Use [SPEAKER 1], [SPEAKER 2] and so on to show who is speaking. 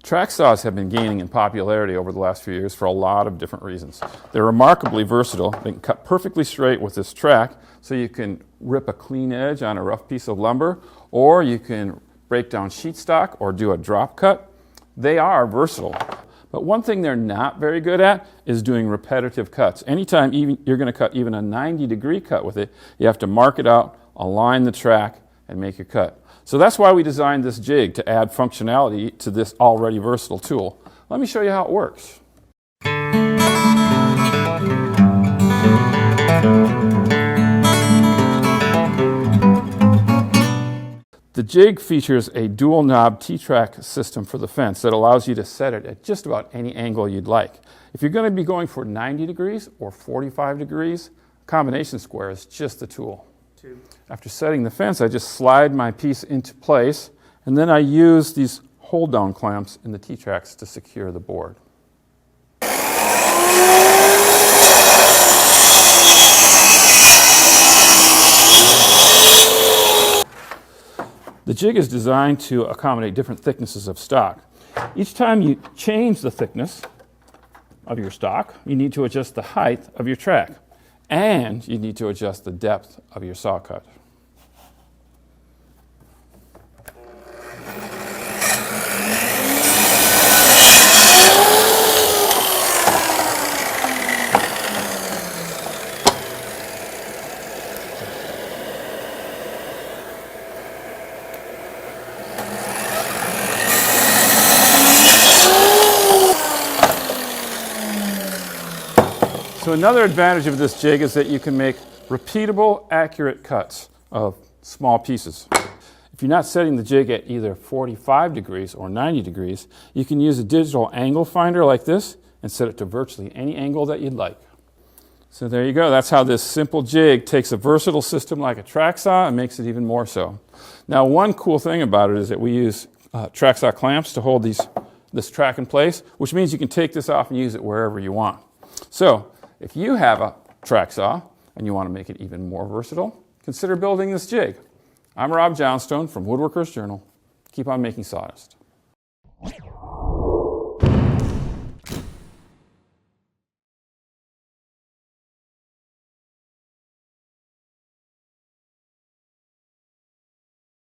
[SPEAKER 1] Track saws have been gaining in popularity over the last few years for a lot of different reasons. They're remarkably versatile. They can cut perfectly straight with this track, so you can rip a clean edge on a rough piece of lumber, or you can break down sheet stock or do a drop cut. They are versatile. But one thing they're not very good at is doing repetitive cuts. Anytime you're going to cut even a 90-degree cut with it, you have to mark it out, align the track, and make your cut. So that's why we designed this jig, to add functionality to this already versatile tool. Let me show you how it works. The jig features a dual knob T-track system for the fence that allows you to set it at just about any angle you'd like. If you're going to be going for 90 degrees or 45 degrees, combination square is just the tool. After setting the fence, I just slide my piece into place, and then I use these hold-down clamps in the T-tracks to secure the board. The jig is designed to accommodate different thicknesses of stock. Each time you change the thickness of your stock, you need to adjust the height of your track, and you need to adjust the depth of your saw cut. So another advantage of this jig is that you can make repeatable, accurate cuts of small pieces. If you're not setting the jig at either 45 degrees or 90 degrees, you can use a digital angle finder like this and set it to virtually any angle that you'd like. So there you go. That's how this simple jig takes a versatile system like a track saw and makes it even more so. Now, one cool thing about it is that we use track saw clamps to hold this track in place, which means you can take this off and use it wherever you want. So if you have a track saw and you want to make it even more versatile, consider building this jig. I'm Rob Johnstone from Woodworker's Journal. Keep on making sawdust.